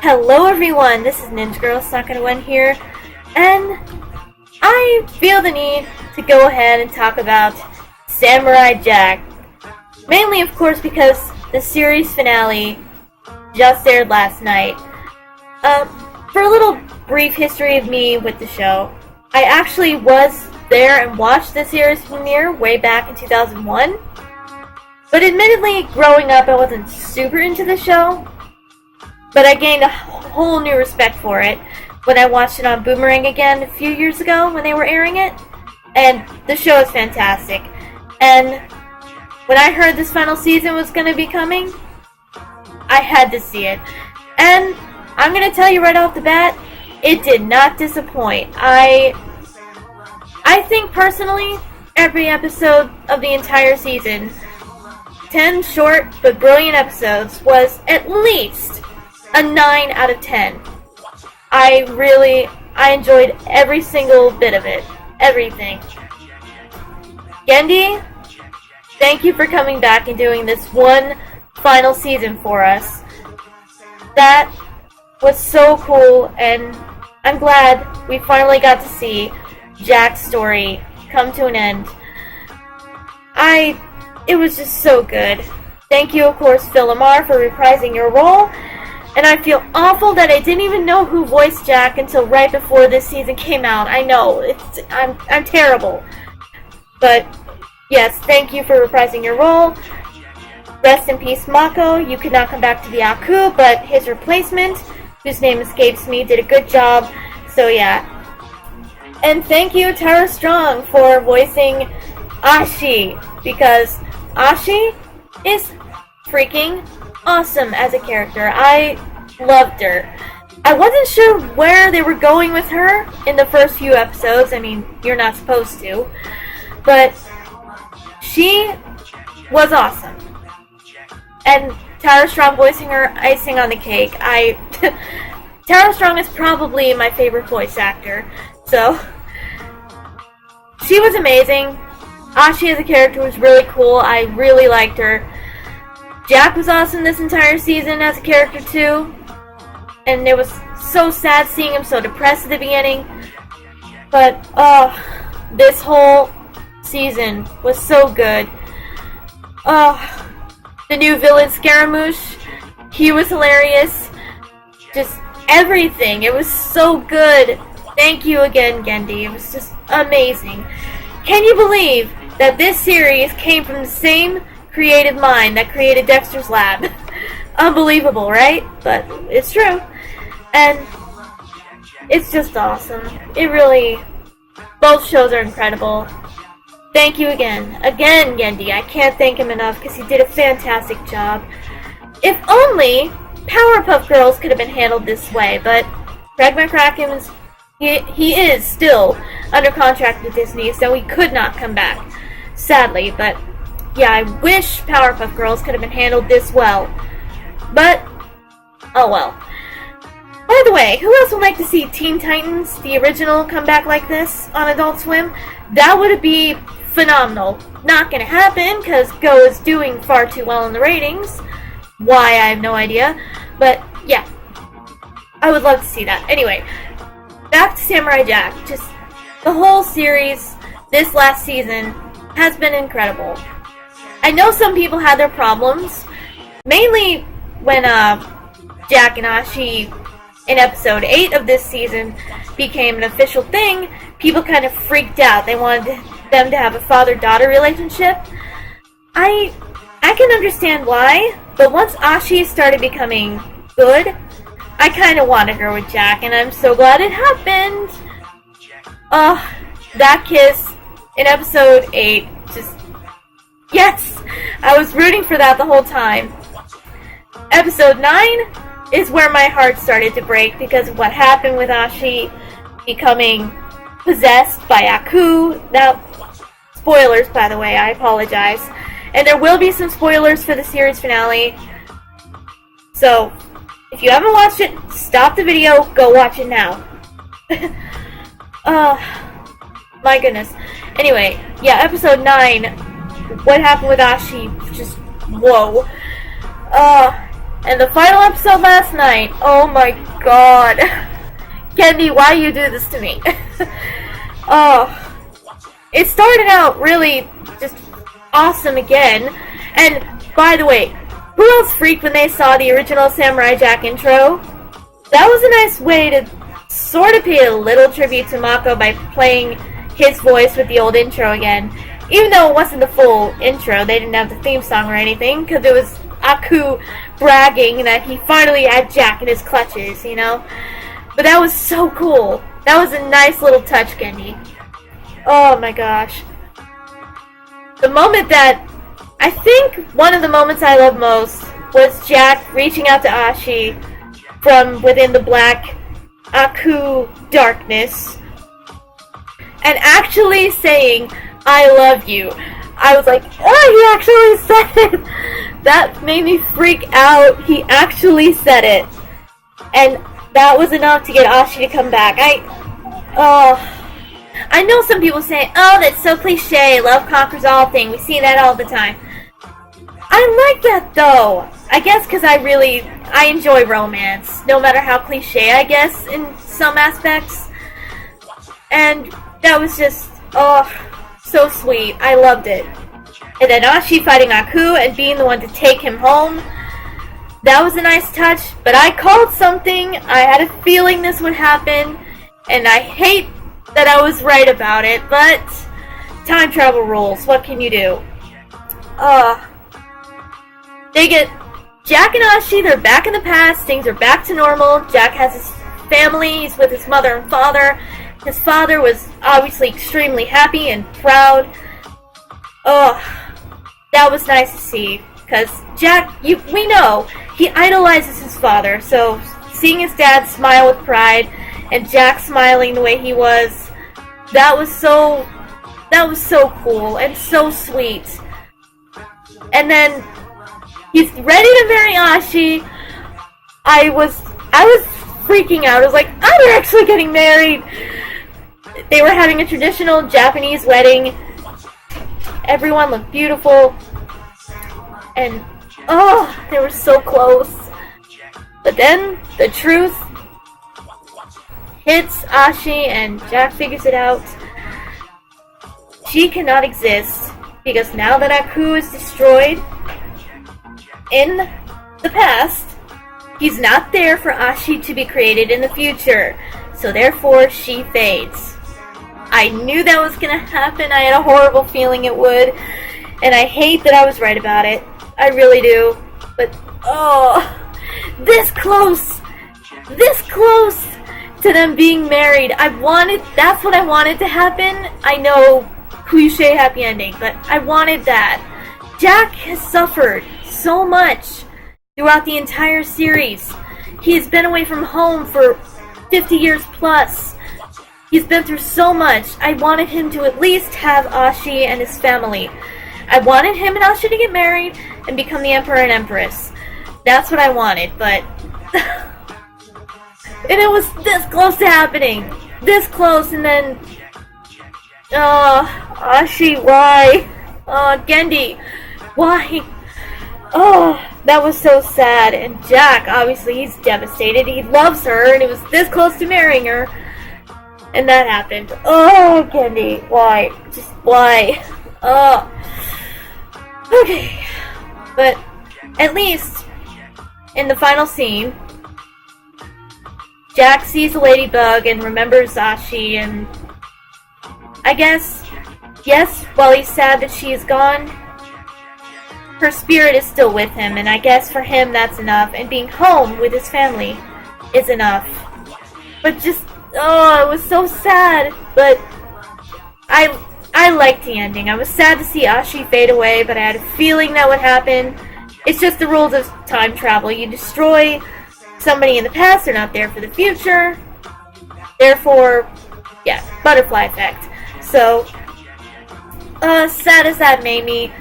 Hello everyone, this is Ninja Girl Sakura1 here, and I feel the need to go ahead and talk about Samurai Jack. Mainly, of course, because the series finale just aired last night. For a little brief history of me with the show, I actually was there and watched the series premiere way back in 2001. But admittedly, growing up, I wasn't super into the show. But I gained a whole new respect for it when I watched it on Boomerang again a few years ago when they were airing it. And the show is fantastic. And when I heard this final season was going to be coming, I had to see it. And I'm going to tell you right off the bat, it did not disappoint. I think personally, every episode of the entire season, 10 short but brilliant episodes, was at least a 9 out of 10. I enjoyed every single bit of it. Everything. Gendy, thank you for coming back and doing this one final season for us. That was so cool, and I'm glad we finally got to see Jack's story come to an end. It was just so good. Thank you, of course, Phil Lamar, for reprising your role. And I feel awful that I didn't even know who voiced Jack until right before this season came out. I know, I'm terrible. But, yes, thank you for reprising your role. Rest in peace, Mako. You could not come back to the Aku, but his replacement, whose name escapes me, did a good job. So, yeah. And thank you, Tara Strong, for voicing Ashi, because Ashi is freaking awesome as a character. I loved her. I wasn't sure where they were going with her in the first few episodes. I mean, you're not supposed to. But she was awesome. And Tara Strong voicing her, icing on the cake. Tara Strong is probably my favorite voice actor. So, she was amazing. Ashi as a character was really cool. I really liked her. Jack was awesome this entire season as a character too, and it was so sad seeing him so depressed at the beginning, but this whole season was so good. The new villain Scaramouche, he was hilarious. Just everything, it was so good. Thank you again, Gendy. It was just amazing. Can you believe that this series came from the same creative mind that created Dexter's Lab? Unbelievable, right? But it's true. And it's just awesome. It really... Both shows are incredible. Thank you again. Again, Gendy. I can't thank him enough because he did a fantastic job. If only Powerpuff Girls could have been handled this way, but Craig McCracken is... He is still under contract with Disney, so he could not come back. Sadly, but... Yeah, I wish Powerpuff Girls could have been handled this well. But, oh well. By the way, who else would like to see Teen Titans, the original, come back like this on Adult Swim? That would be phenomenal. Not gonna happen, because Go is doing far too well in the ratings. Why, I have no idea. But, yeah. I would love to see that. Anyway, back to Samurai Jack. Just, the whole series, this last season, has been incredible. I know some people had their problems, mainly when Jack and Ashi in episode 8 of this season became an official thing. People kind of freaked out. They wanted them to have a father-daughter relationship. I can understand why, but once Ashi started becoming good, I kind of wanted her with Jack, and I'm so glad it happened. That kiss in episode 8, just... Yes! I was rooting for that the whole time. Episode 9 is where my heart started to break because of what happened with Ashi becoming possessed by Aku. Now, spoilers, by the way, I apologize. And there will be some spoilers for the series finale. So, If you haven't watched it, stop the video, go watch it now. My goodness. Anyway, yeah, episode 9, what happened with Ashi, just, whoa. And the final episode last night, oh my god. Gendy, why you do this to me? It started out really just awesome again. And, by the way, who else freaked when they saw the original Samurai Jack intro? That was a nice way to sort of pay a little tribute to Mako by playing his voice with the old intro again. Even though it wasn't the full intro, they didn't have the theme song or anything, because it was Aku bragging that he finally had Jack in his clutches, you know? But that was so cool. That was a nice little touch, Gendy. Oh my gosh. The moment that, I think one of the moments I love most was Jack reaching out to Ashi from within the black Aku darkness and actually saying, I love you. I was like, oh, he actually said it. That made me freak out. He actually said it. And that was enough to get Ashi to come back. I know some people say, oh, that's so cliche, love conquers all thing. We see that all the time. I like that, though. I guess because I enjoy romance, no matter how cliche, I guess, in some aspects. And that was just, so sweet. I loved it. And then Ashi fighting Aku and being the one to take him home. That was a nice touch, but I called something. I had a feeling this would happen, and I hate that I was right about it, but time travel rules. What can you do? They get Jack and Ashi, they're back in the past, things are back to normal. Jack has his family, he's with his mother and father. His father was obviously extremely happy and proud. That was nice to see, because Jack, we know, he idolizes his father, so seeing his dad smile with pride, and Jack smiling the way he was, that was so cool, and so sweet. And then, he's ready to marry Ashi. I was freaking out. I was like, oh, they're actually getting married. They were having a traditional Japanese wedding. Everyone looked beautiful. And, they were so close. But then, the truth hits Ashi and Jack figures it out. She cannot exist, because now that Aku is destroyed, in the past, he's not there for Ashi to be created in the future, so therefore she fades. I knew that was gonna happen. I had a horrible feeling it would, and I hate that I was right about it. I really do. But, this close to them being married. That's what I wanted to happen. I know, cliche happy ending, but I wanted that. Jack has suffered so much throughout the entire series. He has been away from home for 50 years plus. He's been through so much. I wanted him to at least have Ashi and his family. I wanted him and Ashi to get married and become the Emperor and Empress. That's what I wanted, but and it was this close to happening. This close, and then Ashi, why? Gendy, why? That was so sad. And Jack, obviously, he's devastated. He loves her, and he was this close to marrying her. And that happened. Gendy, why? Just why? Okay. But, at least, in the final scene, Jack sees the ladybug and remembers Ashi, and I guess, yes, while he's sad that she is gone, her spirit is still with him, and I guess for him that's enough, and being home with his family is enough. But just, it was so sad, but I liked the ending. I was sad to see Ashi fade away, but I had a feeling that would happen. It's just the rules of time travel. You destroy somebody in the past, they're not there for the future. Therefore, yeah, butterfly effect. So, sad as that made me,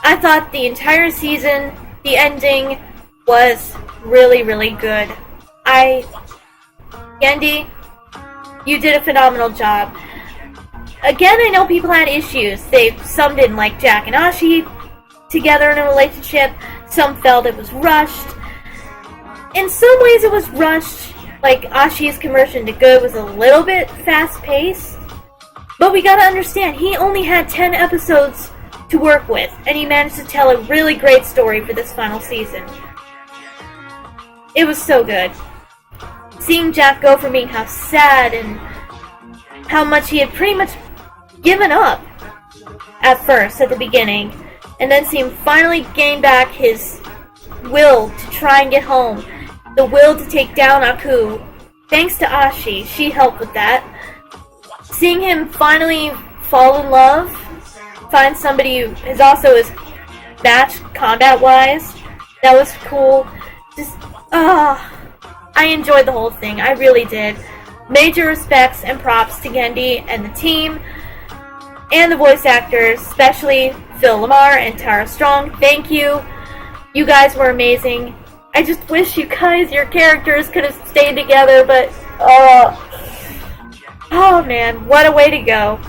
I thought the entire season, the ending, was really, really good. Gendy, you did a phenomenal job. Again, I know people had issues. Some didn't like Jack and Ashi together in a relationship. Some felt it was rushed. In some ways it was rushed. Like, Ashi's conversion to good was a little bit fast-paced. But we gotta understand, he only had 10 episodes to work with, and he managed to tell a really great story for this final season. It was so good. Seeing Jack go from being how sad and how much he had pretty much given up at first, at the beginning, and then see him finally gain back his will to try and get home, the will to take down Aku. Thanks to Ashi, she helped with that. Seeing him finally fall in love, find somebody who is also his match combat-wise, that was cool. Just, I enjoyed the whole thing, I really did. Major respects and props to Gendy and the team, and the voice actors, especially Phil Lamar and Tara Strong. Thank you. You guys were amazing. I just wish you guys, your characters, could have stayed together, but, oh man, what a way to go.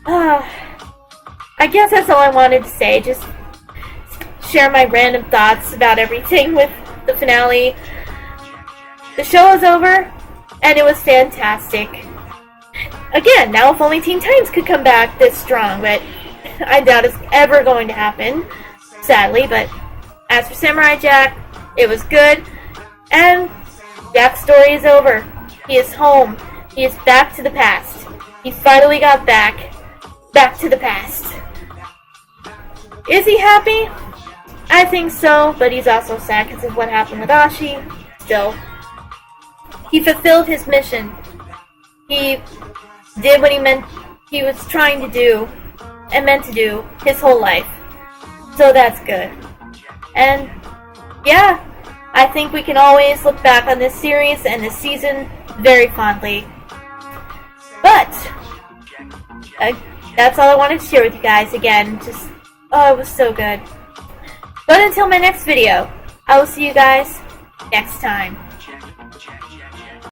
I guess that's all I wanted to say, just share my random thoughts about everything with the finale. The show is over, and it was fantastic. Again, now if only Teen Titans could come back this strong, but I doubt it's ever going to happen, sadly. But as for Samurai Jack, it was good, and Jack's story is over. He is home. He is back to the past. He finally got back to the past. Is he happy? I think so, but he's also sad because of what happened with Ashi. Still, he fulfilled his mission. He did what he was trying to do and meant to do his whole life. So that's good. And yeah, I think we can always look back on this series and this season very fondly. But that's all I wanted to share with you guys. Again, just, it was so good. But until my next video, I will see you guys next time.